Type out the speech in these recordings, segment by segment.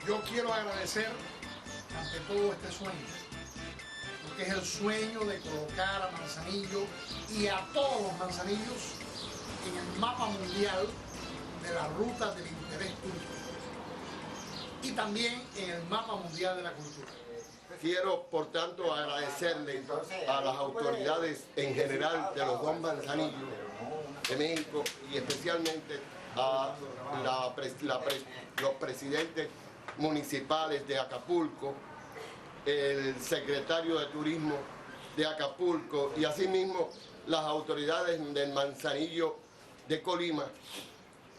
Yo quiero agradecer ante todo este sueño, porque es el sueño de colocar a Manzanillo y a todos los manzanillos en el mapa mundial de las rutas del interés turístico y también en el mapa mundial de la cultura. Quiero, por tanto, agradecerle a las autoridades en general de los dos Manzanillos de México y especialmente a los presidentes municipales de Acapulco, el secretario de Turismo de Acapulco y asimismo las autoridades del Manzanillo de Colima,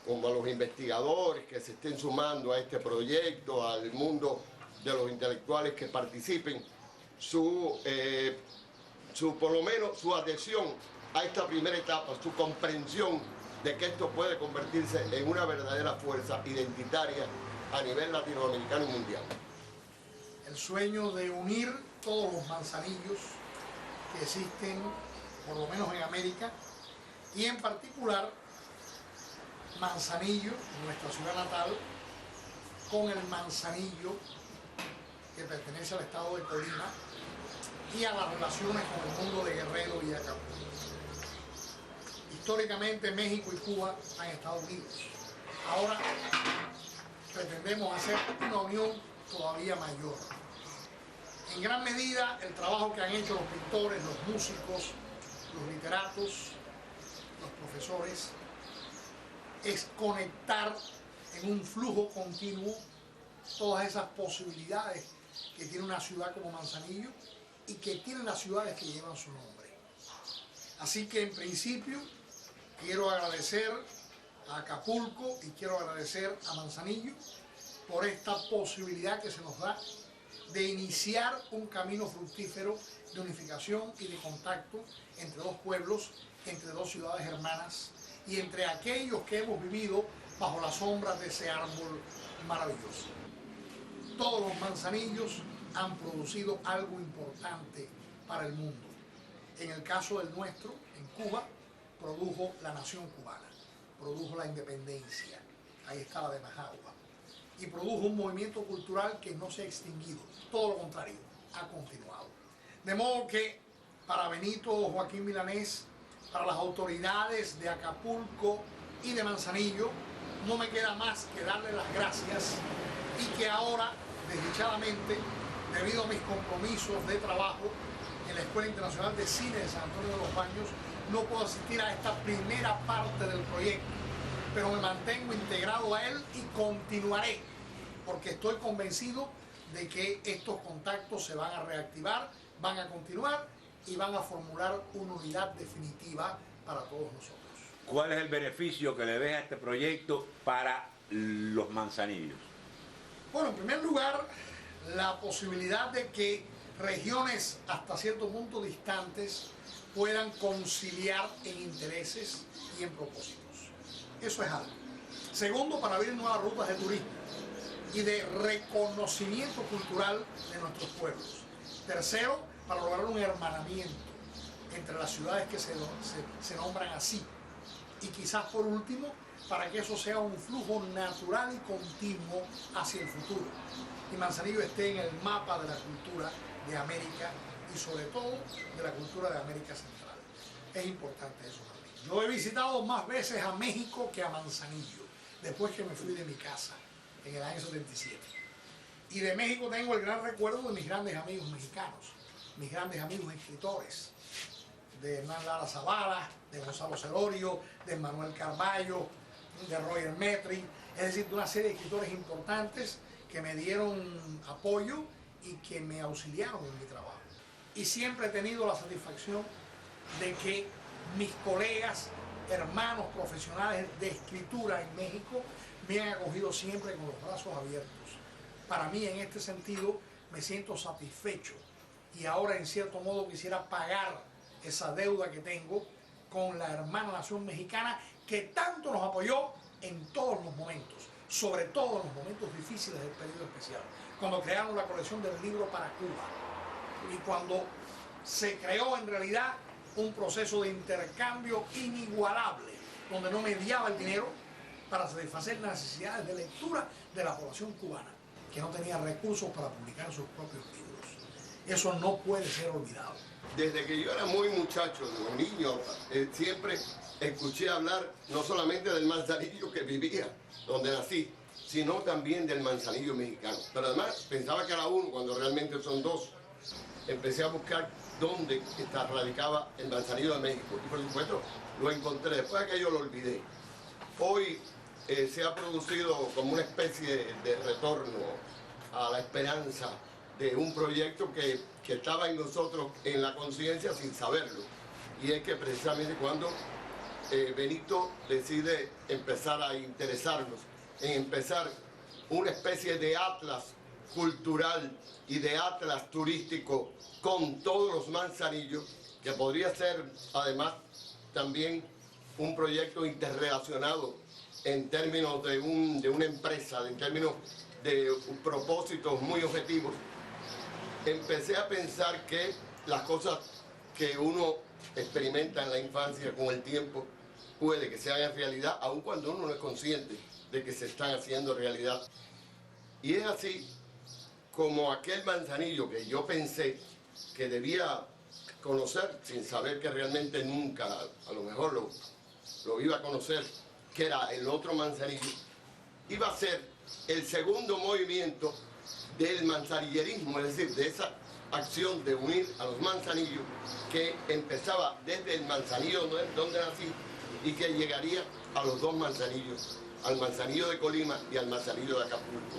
como a los investigadores que se estén sumando a este proyecto, al mundo de los intelectuales que participen, por lo menos su adhesión a esta primera etapa, su comprensión de que esto puede convertirse en una verdadera fuerza identitaria a nivel latinoamericano y mundial. El sueño de unir todos los manzanillos que existen, por lo menos en América, y en particular Manzanillo, nuestra ciudad natal, con el Manzanillo que pertenece al estado de Colima y a las relaciones con el mundo de Guerrero y Acapulco. Históricamente México y Cuba han estado unidos. Ahora pretendemos hacer una unión todavía mayor. En gran medida el trabajo que han hecho los pintores, los músicos, los literatos, los profesores, es conectar en un flujo continuo todas esas posibilidades que tiene una ciudad como Manzanillo y que tienen las ciudades que llevan su nombre. Así que en principio quiero agradecer a Acapulco y quiero agradecer a Manzanillo por esta posibilidad que se nos da de iniciar un camino fructífero de unificación y de contacto entre dos pueblos, entre dos ciudades hermanas y entre aquellos que hemos vivido bajo la sombra de ese árbol maravilloso. Todos los manzanillos han producido algo importante para el mundo. En el caso del nuestro, en Cuba, produjo la nación cubana, produjo la independencia, ahí está la de Majagua, y produjo un movimiento cultural que no se ha extinguido, todo lo contrario, ha continuado. De modo que para Benito Joaquín Milanés, para las autoridades de Acapulco y de Manzanillo, no me queda más que darle las gracias y que ahora, desdichadamente, debido a mis compromisos de trabajo en la Escuela Internacional de Cine de San Antonio de los Baños, no puedo asistir a esta primera parte del proyecto, pero me mantengo integrado a él y continuaré, porque estoy convencido de que estos contactos se van a reactivar, van a continuar y van a formular una unidad definitiva para todos nosotros. ¿Cuál es el beneficio que le deja este proyecto para los manzanillos? Bueno, en primer lugar, la posibilidad de que regiones hasta cierto punto distantes puedan conciliar en intereses y en propósitos. Eso es algo. Segundo, para abrir nuevas rutas de turismo y de reconocimiento cultural de nuestros pueblos. Tercero, para lograr un hermanamiento entre las ciudades que se nombran así. Y quizás por último, para que eso sea un flujo natural y continuo hacia el futuro. Y Manzanillo esté en el mapa de la cultura de América y sobre todo de la cultura de América Central. Es importante eso para mí. Yo he visitado más veces a México que a Manzanillo, después que me fui de mi casa en el año 77. Y de México tengo el gran recuerdo de mis grandes amigos mexicanos, mis grandes amigos escritores, de Hernán Lara Zavala, de Gonzalo Celorio, de Manuel Carballo, de Roger Metri, es decir, de una serie de escritores importantes que me dieron apoyo y que me auxiliaron en mi trabajo. Y siempre he tenido la satisfacción de que mis colegas, hermanos profesionales de escritura en México me han acogido siempre con los brazos abiertos. Para mí, en este sentido, me siento satisfecho y ahora en cierto modo quisiera pagar esa deuda que tengo con la hermana nación mexicana que tanto nos apoyó en todos los momentos, sobre todo en los momentos difíciles del periodo especial, cuando crearon la colección del libro para Cuba y cuando se creó en realidad un proceso de intercambio inigualable, donde no mediaba el dinero para satisfacer las necesidades de lectura de la población cubana. que no tenía recursos para publicar sus propios libros. Eso no puede ser olvidado. Desde que yo era muy muchacho, niño, siempre escuché hablar no solamente del Manzanillo que vivía, donde nací, sino también del Manzanillo mexicano. Pero además pensaba que era uno cuando realmente son dos. Empecé a buscar dónde radicaba el Manzanillo de México y por supuesto lo encontré, después de que yo lo olvidé. Hoy se ha producido como una especie de retorno a la esperanza de un proyecto que estaba en nosotros en la conciencia sin saberlo. Y es que precisamente cuando Benito decide empezar a interesarnos en empezar una especie de atlas cultural y de atlas turístico con todos los manzanillos, que podría ser además también un proyecto interrelacionado en términos de una empresa, en términos de propósitos muy objetivos. Empecé a pensar que las cosas que uno experimenta en la infancia con el tiempo puede que se hagan realidad, aun cuando uno no es consciente de que se están haciendo realidad. Y es así como aquel manzanillo que yo pensé que debía conocer, sin saber que realmente nunca, a lo mejor lo iba a conocer, que era el otro manzanillo, iba a ser el segundo movimiento del manzanillerismo, es decir, de esa acción de unir a los manzanillos que empezaba desde el Manzanillo donde nací y que llegaría a los dos manzanillos, al Manzanillo de Colima y al Manzanillo de Acapulco,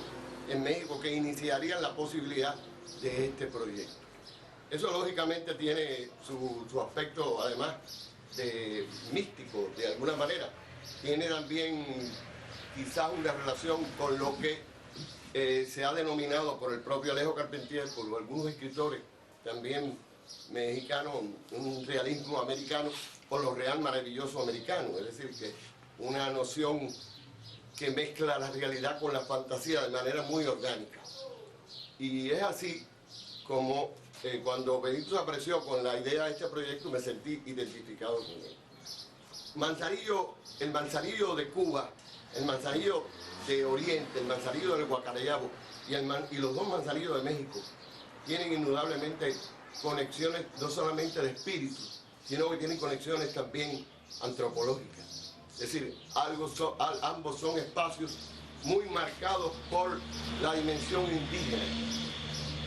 en México, que iniciarían la posibilidad de este proyecto. Eso lógicamente tiene su aspecto, además, de místico, de alguna manera. Tiene también quizás una relación con lo que se ha denominado por el propio Alejo Carpentier, por algunos escritores también mexicanos, un realismo americano o lo real maravilloso americano, es decir, que una noción que mezcla la realidad con la fantasía de manera muy orgánica. Y es así como cuando Benito se apreció con la idea de este proyecto me sentí identificado con él. El Manzanillo de Cuba, el Manzanillo de Oriente, el Manzanillo del Guacarayabo y los dos Manzanillos de México tienen indudablemente conexiones no solamente de espíritu, sino que tienen conexiones también antropológicas. Es decir, ambos son espacios muy marcados por la dimensión indígena,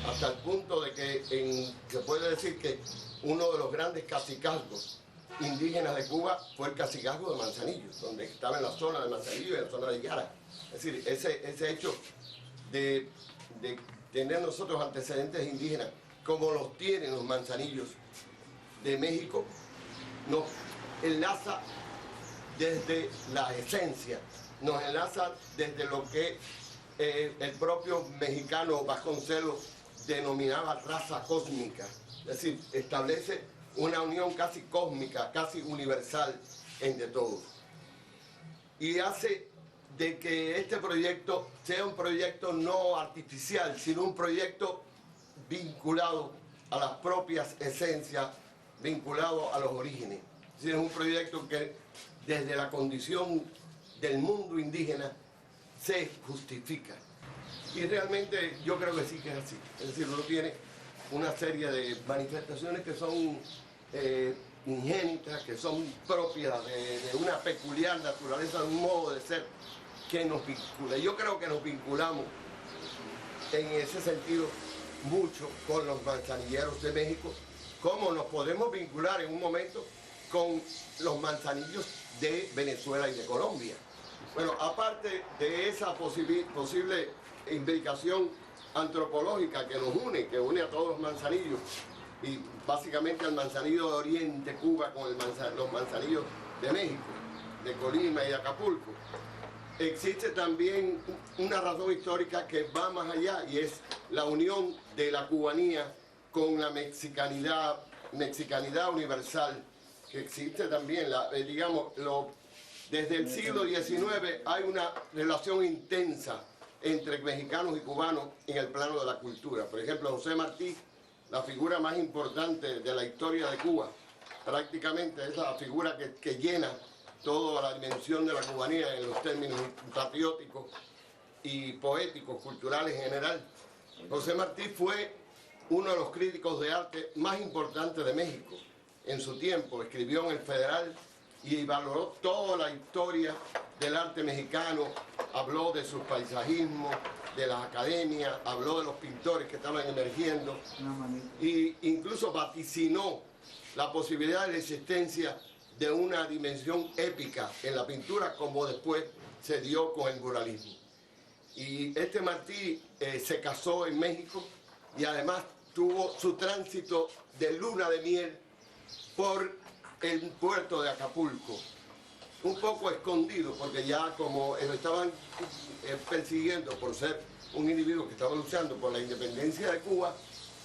hasta el punto de que se puede decir que uno de los grandes cacicazgos indígenas de Cuba fue el cacicazgo de Manzanillo, donde estaba en la zona de Manzanillo y en la zona de Yara. Es decir, ese hecho de tener nosotros antecedentes indígenas como los tienen los manzanillos de México, nos enlaza desde la esencia, nos enlaza desde lo que el propio mexicano Vasconcelos denominaba raza cósmica, es decir, establece una unión casi cósmica, casi universal entre todos. Y hace de que este proyecto sea un proyecto no artificial, sino un proyecto vinculado a las propias esencias, vinculado a los orígenes. Es decir, es un proyecto que desde la condición del mundo indígena se justifica. Y realmente yo creo que sí que es así. Es decir, uno tiene una serie de manifestaciones que son ingénitas, que son propias de una peculiar naturaleza, de un modo de ser que nos vincula. Yo creo que nos vinculamos en ese sentido mucho con los manzanilleros de México, como nos podemos vincular en un momento con los manzanillos de Venezuela y de Colombia. Bueno, aparte de esa posible implicación antropológica que nos une, que une a todos los manzanillos, y básicamente al manzanillo de Oriente, Cuba, con los manzanillos de México, de Colima y de Acapulco, existe también una razón histórica que va más allá, y es la unión de la cubanía con la mexicanidad universal, que existe también, desde el siglo XIX hay una relación intensa entre mexicanos y cubanos en el plano de la cultura. Por ejemplo, José Martí, la figura más importante de la historia de Cuba, prácticamente es la figura que llena toda la dimensión de la cubanía en los términos patrióticos y poéticos, culturales en general. José Martí fue uno de los críticos de arte más importantes de México. En su tiempo escribió en El Federal y valoró toda la historia del arte mexicano, habló de sus paisajismos, de las academias, habló de los pintores que estaban emergiendo e incluso vaticinó la posibilidad de la existencia de una dimensión épica en la pintura, como después se dio con el muralismo. Y este Martí se casó en México y además tuvo su tránsito de luna de miel por el puerto de Acapulco, un poco escondido, porque ya como lo estaban persiguiendo por ser un individuo que estaba luchando por la independencia de Cuba,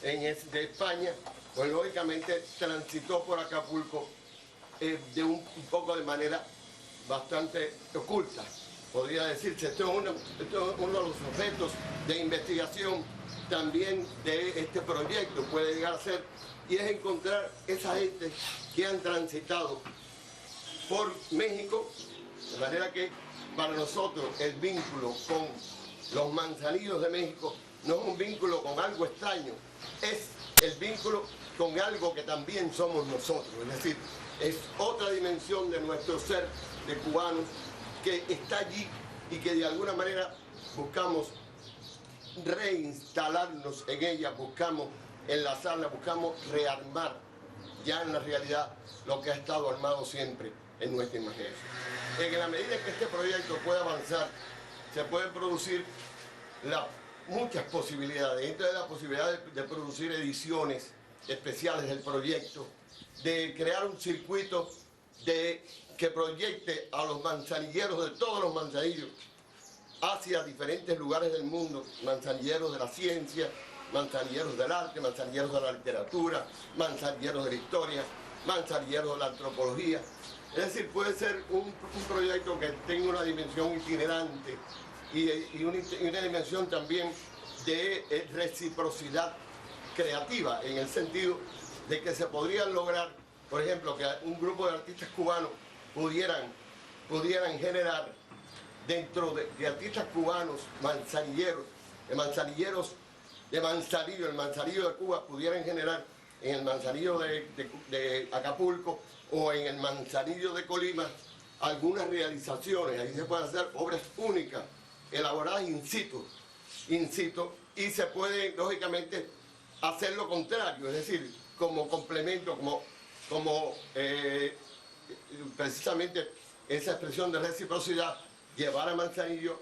de España, pues lógicamente transitó por Acapulco de un poco de manera bastante oculta, podría decirse. Esto es uno de los objetos de investigación también de este proyecto, puede llegar a ser, y es encontrar esa gente que han transitado por México, de manera que para nosotros el vínculo con los Manzanillos de México no es un vínculo con algo extraño, es el vínculo con algo que también somos nosotros, es decir, es otra dimensión de nuestro ser de cubanos que está allí y que de alguna manera buscamos reinstalarnos en ella, buscamos enlazarla, buscamos rearmar ya en la realidad lo que ha estado armado siempre en nuestra imaginación. En la medida que este proyecto pueda avanzar, se pueden producir muchas posibilidades. Entonces la posibilidad de producir ediciones especiales del proyecto, de crear un circuito que proyecte a los manzanilleros de todos los manzanillos hacia diferentes lugares del mundo, manzanilleros de la ciencia, manzanilleros del arte, manzanilleros de la literatura, manzanilleros de la historia, manzanilleros de la antropología. Es decir, puede ser un proyecto que tenga una dimensión itinerante y una dimensión también de reciprocidad creativa, en el sentido de que se podrían lograr, por ejemplo, que un grupo de artistas cubanos pudieran generar dentro de artistas cubanos manzanilleros, el Manzanillo de Cuba, pudieran generar en el Manzanillo de Acapulco o en el Manzanillo de Colima algunas realizaciones. Ahí se pueden hacer obras únicas, elaboradas in situ, y se puede, lógicamente, hacer lo contrario, es decir, como complemento, como precisamente esa expresión de reciprocidad, llevar a Manzanillo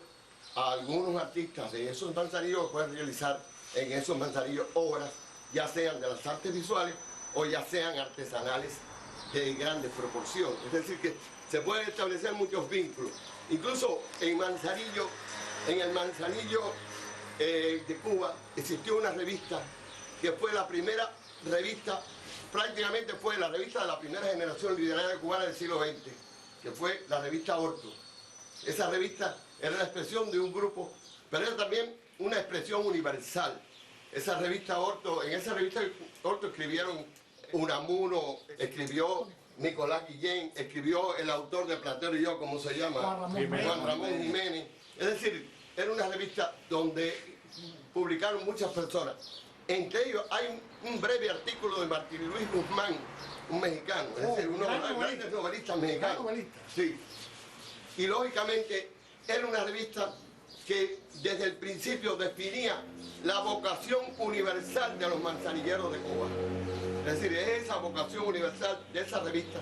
a algunos artistas de esos Manzanillos que pueden realizar en esos Manzanillos obras, ya sean de las artes visuales o ya sean artesanales de grandes proporciones. Es decir, que se pueden establecer muchos vínculos. Incluso en el Manzanillo de Cuba existió una revista que fue la primera revista, prácticamente fue la revista de la primera generación literaria cubana del siglo XX, que fue la revista Orto. Esa revista era la expresión de un grupo, pero era también una expresión universal. Esa revista Orto, en esa revista Orto escribieron Unamuno, escribió Nicolás Guillén, escribió el autor de Platero y yo, ¿cómo se llama? Juan Ramón Jiménez. Es decir, era una revista donde publicaron muchas personas. Entre ellos hay un breve artículo de Martín Luis Guzmán, un mexicano, es decir, uno de los grandes novelistas mexicanos. Sí. Y lógicamente era una revista que desde el principio definía la vocación universal de los manzanilleros de Cuba. Es decir, es esa vocación universal de esa revista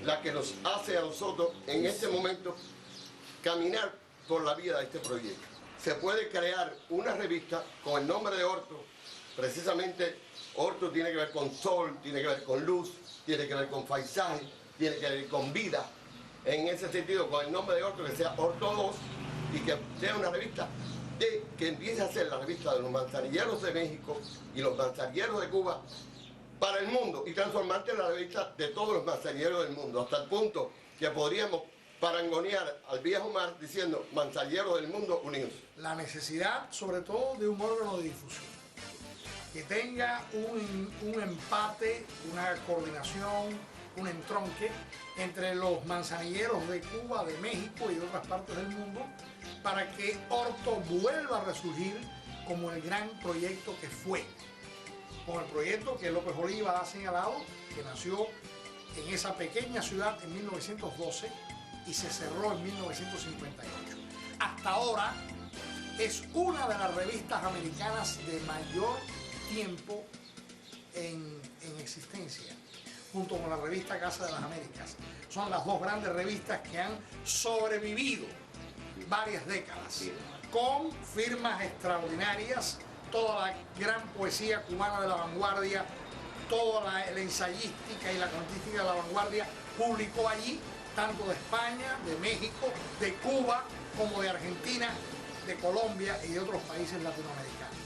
la que nos hace a nosotros en este momento caminar por la vía de este proyecto. Se puede crear una revista con el nombre de Orto. Precisamente Orto tiene que ver con sol, tiene que ver con luz, tiene que ver con paisaje, tiene que ver con vida. En ese sentido, con el nombre de Orto, que sea Orto 2 y que sea una revista que empiece a ser la revista de los manzanilleros de México y los manzanilleros de Cuba para el mundo, y transformarte en la revista de todos los manzanilleros del mundo, hasta el punto que podríamos parangonear al viejo mar diciendo manzanilleros del mundo unidos. La necesidad, sobre todo, de un órgano de difusión que tenga un empate, una coordinación, un entronque entre los manzanilleros de Cuba, de México y de otras partes del mundo, para que Horto vuelva a resurgir como el gran proyecto que fue. Con el proyecto que López Oliva ha señalado, que nació en esa pequeña ciudad en 1912 y se cerró en 1958. Hasta ahora es una de las revistas americanas de mayor tiempo en existencia, junto con la revista Casa de las Américas. Son las dos grandes revistas que han sobrevivido varias décadas, con firmas extraordinarias, toda la gran poesía cubana de la vanguardia, toda la ensayística y la cuentística de la vanguardia publicó allí, tanto de España, de México, de Cuba, como de Argentina, de Colombia y de otros países latinoamericanos.